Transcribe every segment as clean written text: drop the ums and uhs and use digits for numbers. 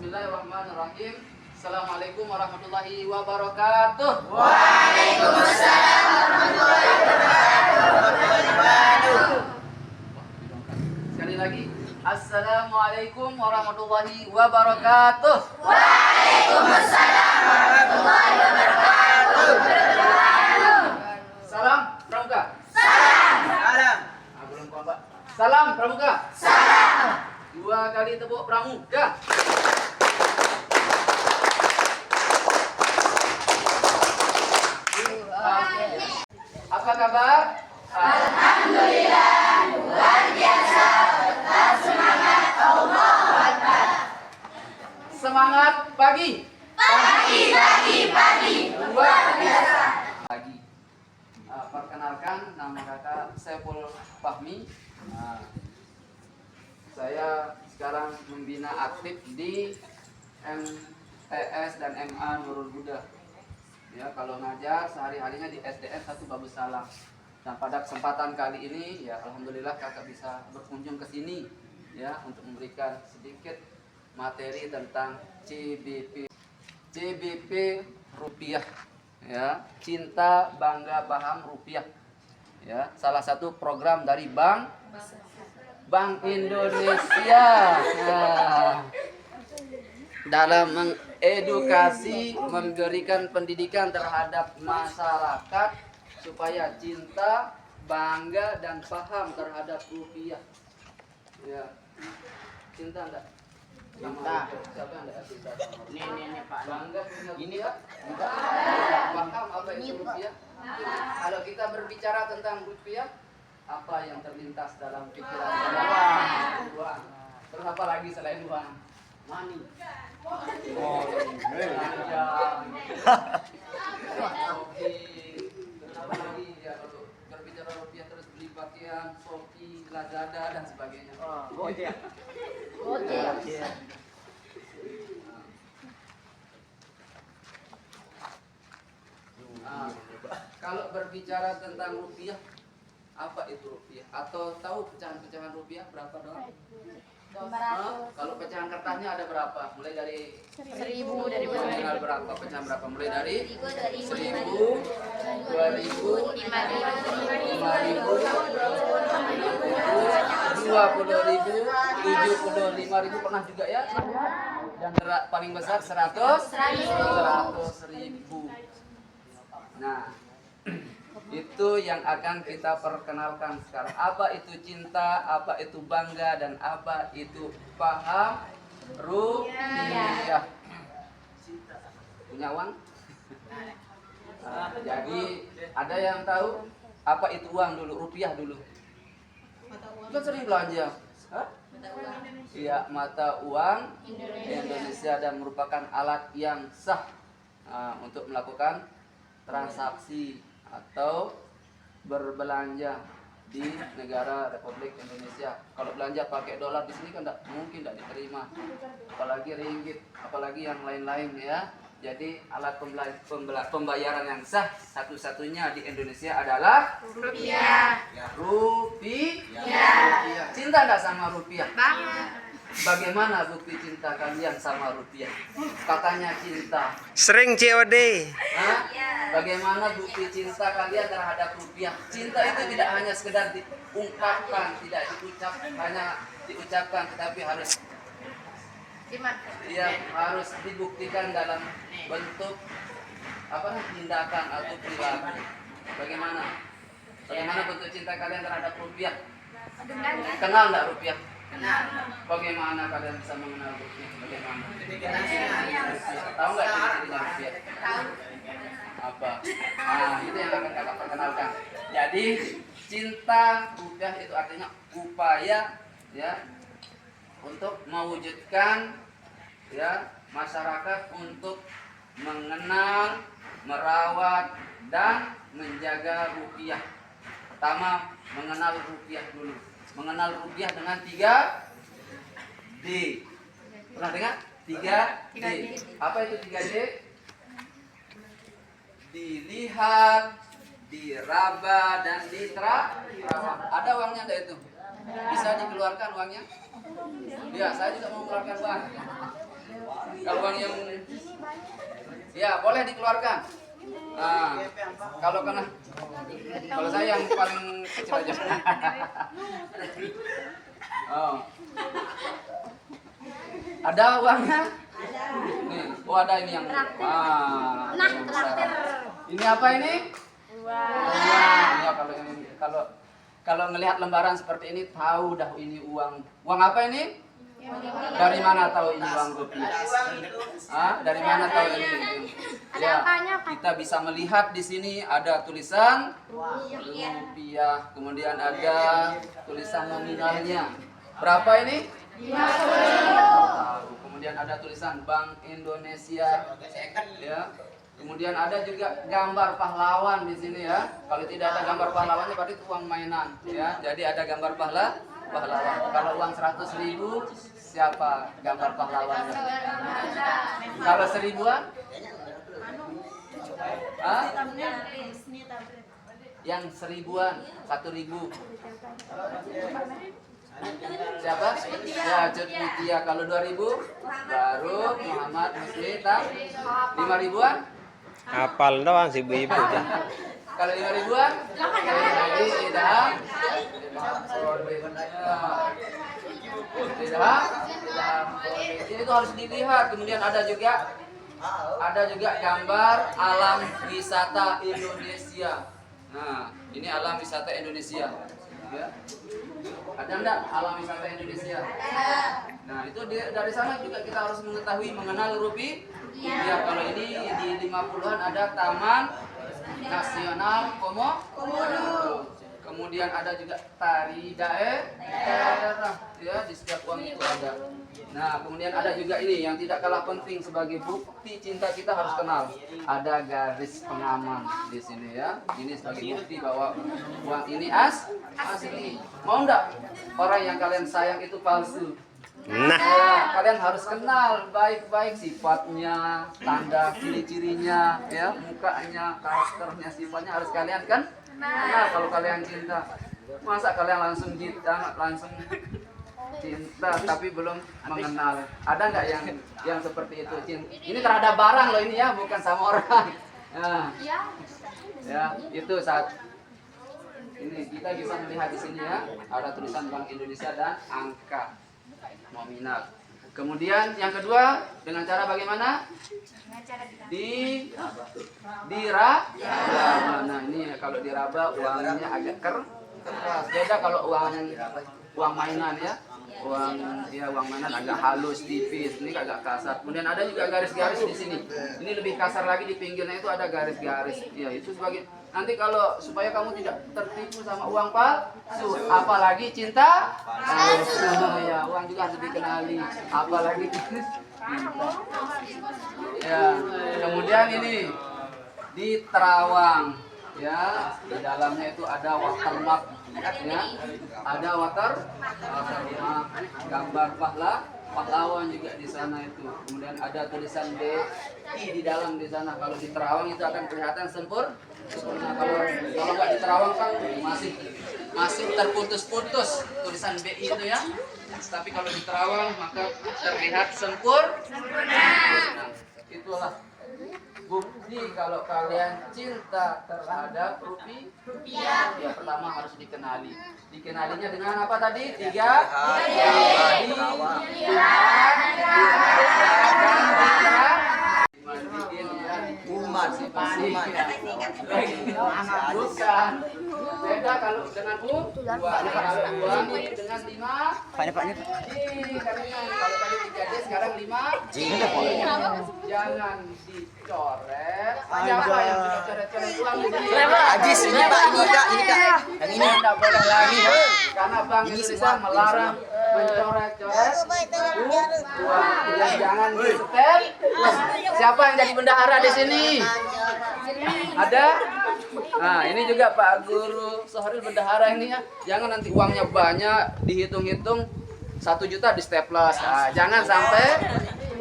Bismillahirrahmanirrahim. Assalamualaikum warahmatullahi wabarakatuh. Waalaikumsalam warahmatullahi wabarakatuh. Sekali lagi, Assalamualaikum warahmatullahi wabarakatuh. Waalaikumsalam warahmatullahi wabarakatuh. Salam pramuka. Salam. Belum kompak. Salam pramuka. Salam. 2 kali tepuk pramuka. Apa kabar? Alhamdulillah, luar biasa. Tetap semangat, Allahu Akbar. Semangat pagi. Pagi. Luar biasa. Pagi. Perkenalkan, nama kakak Saiful Fahmi. Saya sekarang membina aktif di MTS dan MA Nurul Huda. Ya, kalau ngajar sehari-harinya di SDN 1 Babus Salam. Nah, pada kesempatan kali ini ya alhamdulillah kakak bisa berkunjung ke sini ya untuk memberikan sedikit materi tentang CBP rupiah ya, cinta bangga paham rupiah. Ya, salah satu program dari Bank Indonesia. Nah, dalam mengedukasi, memberikan pendidikan terhadap masyarakat supaya cinta, bangga dan paham terhadap rupiah. Ya. Cinta enggak? Cinta. Siapa yang enggak cinta? Ini Pak. Bangga punya Ini rupiah? Enggak. Paham apa itu rupiah? Kalau kita berbicara tentang rupiah, apa yang terlintas dalam pikiran kita? Uang. Terus apa lagi selain uang? Money. Oh, apa lagi ya kalau berbicara rupiah terus beli pakaian, Shopee, Lazada dan sebagainya. Gojek. Kalau berbicara tentang rupiah, apa itu rupiah? Atau tahu pecahan-pecahan rupiah berapa doang? Kalau pecahan kertasnya ada berapa? Mulai dari 1000 dari berapa? Pecahan berapa? Mulai dari 1000, 2000, 50.000, 75.000 pernah juga ya? Dan paling besar 100.000. Nah, itu yang akan kita perkenalkan sekarang. Apa itu cinta, apa itu bangga, dan apa itu paham rupiah. Punya uang? Jadi ada yang tahu apa itu uang dulu, rupiah dulu? Kita sering belanja. Hah? Iya, mata uang Indonesia dan merupakan alat yang sah untuk melakukan transaksi atau berbelanja di negara Republik Indonesia. Kalau belanja pakai dolar di sini kan mungkin tidak diterima, apalagi ringgit, apalagi yang lain-lain ya. Jadi alat pembayaran yang sah satu-satunya di Indonesia adalah Rupiah. Rupiah. Cinta nggak sama rupiah? Banget. Bagaimana bukti cinta kalian sama rupiah? Katanya cinta. Sering COD. Hah? Bagaimana bukti cinta kalian terhadap rupiah? Cinta itu tidak hanya sekedar diungkapkan, tidak hanya diucapkan, tetapi harus harus dibuktikan dalam bentuk tindakan atau perilaku. Bagaimana bentuk cinta kalian terhadap rupiah? Kenal nggak rupiah? Bagaimana kalian bisa mengenal rupiah? Bagaimana? Tahu nggak ciri-cirinya rupiah? Apa? Itu yang akan kakak perkenalkan. Jadi cinta rupiah itu artinya upaya ya untuk mewujudkan ya masyarakat untuk mengenal, merawat dan menjaga rupiah. Pertama, mengenal rupiah dulu. Mengenal rupiah dengan 3D. Pernah dengar? 3D. Apa itu 3D? Dilihat, diraba dan diterapkan. Ada uangnya enggak itu? Bisa dikeluarkan uangnya? Ya, saya juga mau mengeluarkan uang. Kalau uang yang ya boleh dikeluarkan. Nah, kalau saya yang paling kecil aja. Oh. Ada uangnya? Nih, ada ini yang yang besar. Ini apa ini? Uang. Ya kalau ngelihat lembaran seperti ini tahu dah ini uang. Uang apa ini? Dari mana tahu ini uang rupiah? Dari mana tahu ini? Ya, kita bisa melihat di sini ada tulisan rupiah, kemudian ada tulisan nominalnya. Berapa ini? 50. Kemudian ada tulisan Bank Indonesia. Ya. Kemudian ada juga gambar pahlawan di sini ya. Kalau tidak ada gambar pahlawannya berarti itu uang mainan ya. Jadi ada gambar pahlawan. Kalau uang 100.000 siapa gambar pahlawannya? Kalau 1000-an? Yang 1000-an, 1.000. Siapa? Ya, Cut Mutia. Kalau 2.000 baru Muhammad Musli. 5.000-an? Hafal doang si ibu-ibu. Kalau 5.000-an? Tidak. Ini tuh harus dilihat. Kemudian ada juga gambar alam wisata Indonesia. Nah, ini alam wisata Indonesia. Ya. Ada enggak alam wisata Indonesia? Nah, itu dari sana juga kita harus mengenal rupiah. Ya, kalau ini di 50-an ada Taman Nasional Komodo. Kemudian ada juga tari daerah, ya di setiap uang itu ada. Nah, kemudian ada juga ini yang tidak kalah penting sebagai bukti cinta kita harus kenal. Ada garis pengaman di sini ya. Ini sebagai bukti bahwa uang ini asli. Mau enggak orang yang kalian sayang itu palsu? Nah, Ya, kalian harus kenal baik-baik sifatnya, tanda ciri-cirinya, ya, mukanya, karakternya, sifatnya harus kalian kan. Nah, kalau kalian cinta, masa kalian langsung cinta tapi belum mengenal? Ada nggak yang seperti itu? Ini terhadap barang loh ini ya, bukan sama orang. Nah, ya itu saat ini kita bisa melihat di sini ya, ada tulisan Bank Indonesia dan angka nominal. Kemudian yang kedua dengan cara bagaimana? Diraba. Nah ini kalau diraba uangnya agak keras. Beda kalau uang mainan ya. Uang mainan agak halus, tipis. Ini agak kasar. Kemudian ada juga garis-garis di sini. Ini lebih kasar lagi, di pinggirnya itu ada garis-garis. Ya itu sebagai nanti kalau supaya kamu tidak tertipu sama uang palsu, apalagi cinta palsu. Ya, uang juga harus dikenali, apalagi ya. Kemudian ini di terawang ya, di dalamnya itu ada watermark ya, ada watermark, gambar pahlawan juga di sana itu. Kemudian ada tulisan BI di dalam di sana. Kalau di terawang itu akan kelihatan sempurna. Kalau nggak di terawang kan masih terputus-putus tulisan BI itu ya. Tapi kalau di terawang maka terlihat sempurna. Nah, itulah bukti kalau kalian cinta terhadap rupiah. Ya, pertama harus dikenali. Dikenalinya dengan apa tadi? 3 bukan. Beda kalau dengan uang ini dengan 5. Pak-nya. Kalau tadi 3D sekarang 5. Jangan dicoret. Siapa yang sudah coret-coret uang ini? Ajis ini Pak, ini Kak. Yang ini tidak boleh lagi ya. Karena Bank Indonesia melarang mencoret-coret uang. Jangan di-setel. Siapa yang jadi bendahara di sini? Ada? Nah, ini juga Pak Guru Sohril bendahara ini ya. Jangan nanti uangnya banyak dihitung-hitung 1 juta di staples. Nah, jangan sampai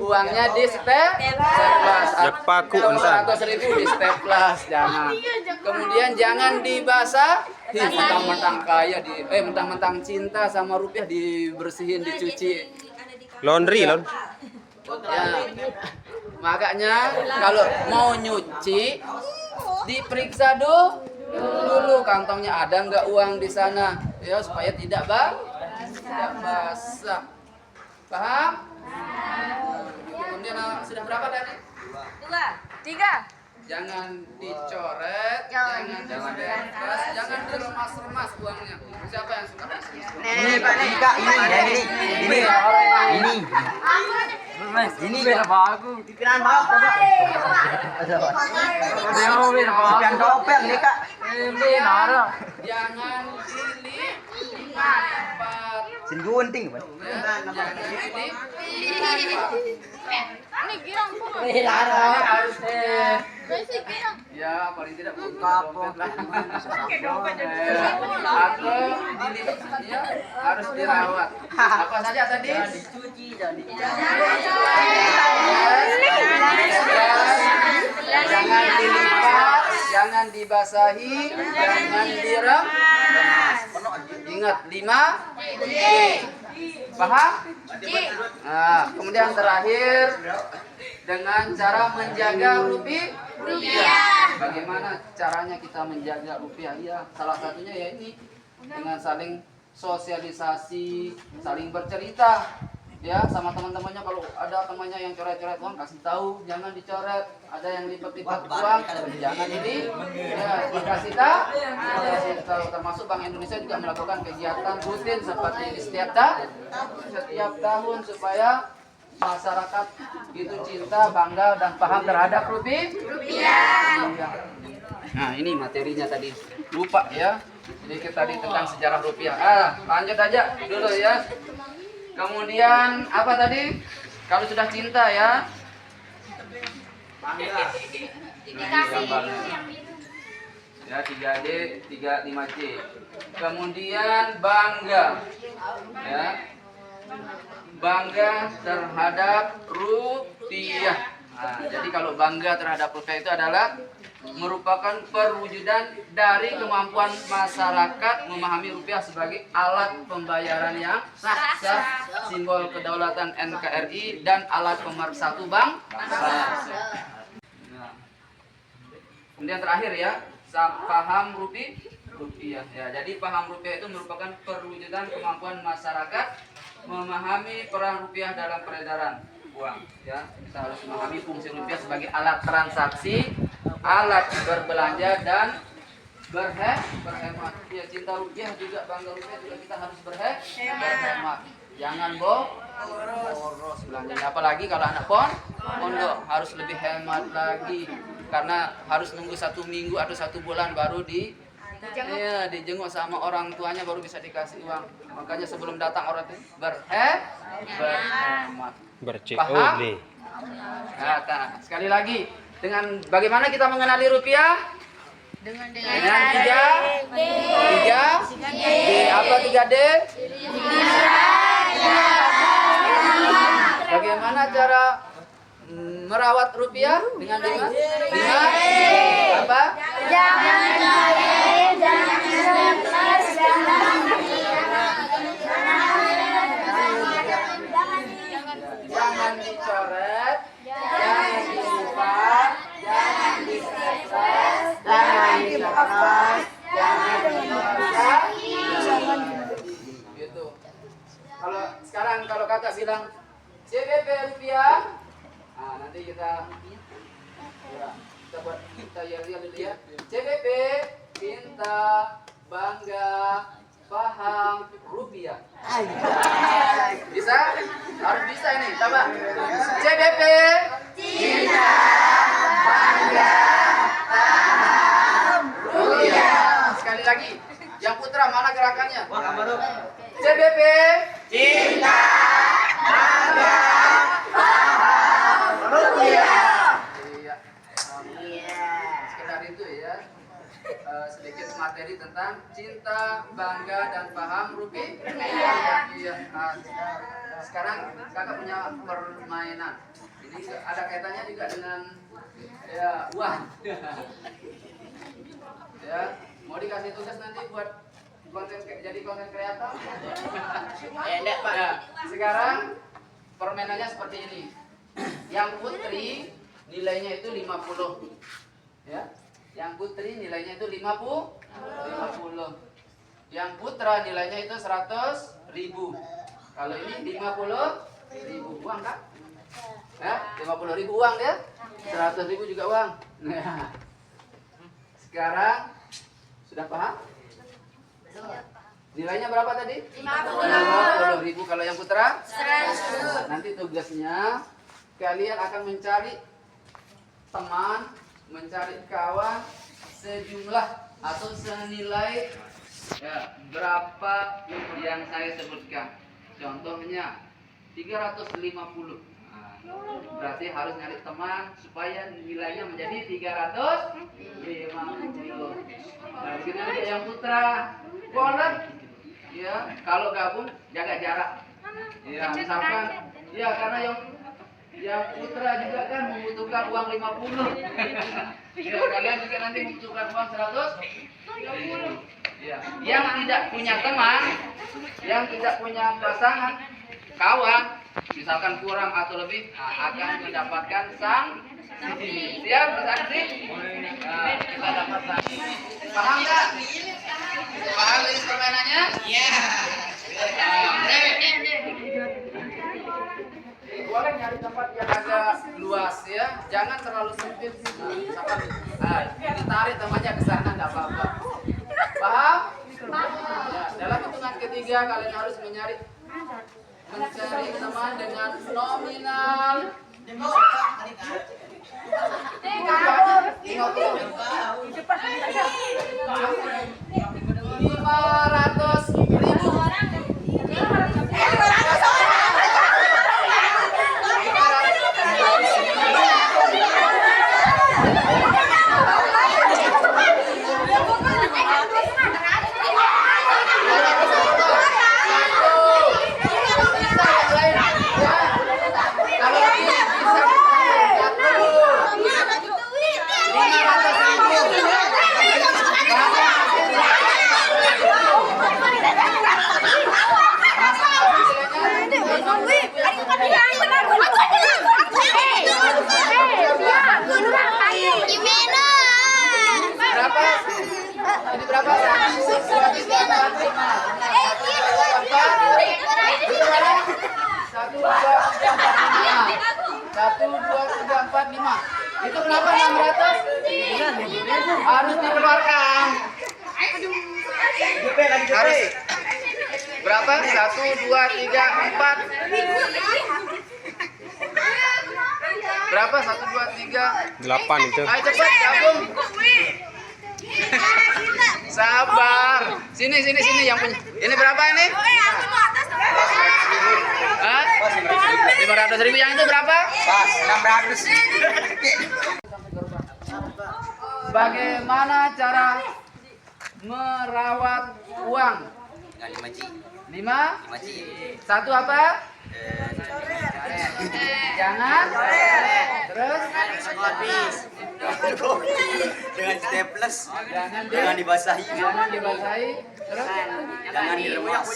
uangnya di staples. Paku 200.000 di staples, jangan. Kemudian jangan dibasah. Mentang-mentang kaya mentang-mentang cinta sama rupiah dibersihin, dicuci. Laundry. Ya. Makanya kalau mau nyuci diperiksa dulu kantongnya ada nggak uang di sana, ya supaya tidak basah. Paham? Kemudian sudah berapa tadi? 2, 3. Jangan dicoret, jangan diremas, jangan diremas-remas uangnya. Siapa yang suka? Ini Pak, ini Kak, ini berapa aku? Pikiran maaf coba. Dia mau pikiran topeng nih Kak. Ini nara. Jangan dilipat. Sini gunting Pak. Jangan dilipat. Ini girang kok. Harus Basic girang. ya paling tidak dompet lah. Atau dilipat ya, harus dirawat. Apa saja tadi? Dicuci, jangan dilipat, jangan dibasahi, jangan diremas. Ingat 5 G. Paham? Nah, kemudian terakhir dengan cara menjaga rupiah. Bagaimana caranya kita menjaga rupiah? Ya, salah satunya ya ini dengan saling sosialisasi, saling bercerita. Ya, sama teman-temannya kalau ada temannya yang coret-coret uang kasih tahu, jangan dicoret. Ada yang lipat-lipat uang, jangan ini. Ya, dikasih tahu. Termasuk Bank Indonesia juga melakukan kegiatan rutin seperti ini setiap tahun supaya masyarakat itu cinta, bangga dan paham terhadap rupiah. Nah, ini materinya tadi. Lupa ya. Sedikit tadi tentang sejarah rupiah. Lanjut aja dulu ya. Kemudian apa tadi? Kalau sudah cinta ya. Bangga. Ya 3D, 5C. Kemudian bangga. Ya. Bangga terhadap rupiah. Nah, jadi kalau bangga terhadap rupiah itu adalah merupakan perwujudan dari kemampuan masyarakat memahami rupiah sebagai alat pembayaran yang sah, simbol kedaulatan NKRI dan alat pemersatu bangsa. Nah. Kemudian terakhir ya, paham rupiah. Ya, jadi paham rupiah itu merupakan perwujudan kemampuan masyarakat memahami peran rupiah dalam peredaran uang. Ya, kita harus memahami fungsi rupiah sebagai alat transaksi, alat berbelanja dan berhemat. Ya, cinta rupiah juga, bangga rupiah juga kita harus berhemat. Jangan boros belanjanya. Apalagi kalau anak pondok harus lebih hemat lagi karena harus nunggu 1 minggu atau 1 bulan baru dijenguk sama orang tuanya baru bisa dikasih uang. Makanya sebelum datang orang itu berhemat. Paham? Nah, sekali lagi, dengan bagaimana kita mengenali rupiah? Dengan 3D. Apa 3D? Bagaimana cara merawat rupiah? Dengan 5? Apa? Jangan dicoret, jangan dilipat, jangan disetres, jangan dibaca. Gitu. Kalau sekarang kalau kakak bilang CBP rupiah, nah nanti kita buat kita lihat dulu ya. CBP cinta, bangga, paham rupiah. Bisa? Harus bisa ini. Coba. CBP cinta, bangga, paham rupiah. Sekali lagi. Yang putra mana gerakannya? CBP cinta, bangga, paham rupiah. Sekedar itu ya. Sedikit materi tentang cinta, bangga, dan paham rupiah. Iya. Sekarang kakak punya permainan. Ini ada kaitannya juga dengan uang. Ya, mau dikasih tugas nanti buat jadi konten kreator. Ya, sekarang permainannya seperti ini. Yang putri nilainya itu 50. Ya. Yang putri nilainya itu 50. Yang putra nilainya itu 100.000. Kalau ini 50.000 uang kan? Ya, 50.000 uang ya. 100.000 juga uang. Nah. Sekarang sudah paham? Nilainya berapa tadi? 50.000. Kalau yang putra? 100. Nanti tugasnya kalian akan mencari teman, mencari kawan sejumlah atau senilai ya, berapa yang saya sebutkan. Contohnya 350. Nah, berarti harus nyari teman supaya nilainya menjadi 350. Nah, begitu juga yang putra. Boleh. Ya, kalau gabung jaga jarak. Ya, misalkan ya karena yang putra juga kan membutuhkan uang 50. Ya, kalian juga nanti membutuhkan uang 100. Ya. Yang tidak punya teman, yang tidak punya pasangan, kawan, misalkan kurang atau lebih, akan mendapatkan sanksi. Siap sanksi? Nah, kita dapat sanksi. Paham nggak? Paham ini permainannya? Iya. Boleh nyari tempat yang agak luas ya, jangan terlalu sempit. Misalkan, ditarik temannya ke sana, nggak apa-apa. Paham? Ya, dalam hitungan ketiga kalian harus mencari teman dengan nominal 5. Itu kenapa 600? Harus dikeluarkan. Harus. Berapa? 1, 2, 3, 4. Berapa? 1, 2, 3. 8 itu. Ayo cepat gabung. Sabar. Sini yang punya. Ini berapa ini? Hah? 500.000. Yang itu berapa? 600. Bagaimana cara merawat uang? 5? Satu apa? Jangan. Terus? Dengan staples. Jangan dibasahi. Jangan dibasahi. Terus? Jangan diremas.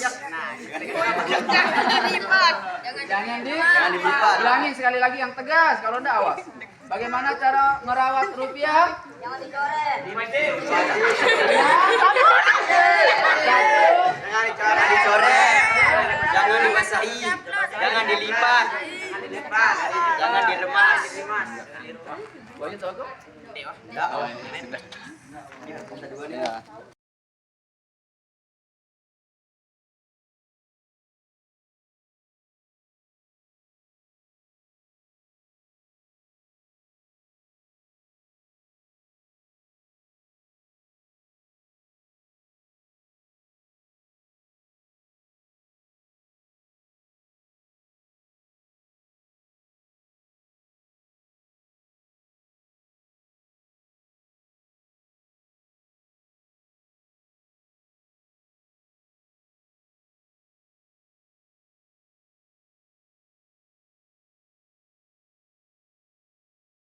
Jangan dilipat. Bilangin sekali lagi yang tegas, kalau enggak awas. Bagaimana cara merawat rupiah? Jangan dicoret. Jangan dicoret. Jangan dibasahi. Jangan dilipat. Jangan diremas. Boleh tahu? Enggak.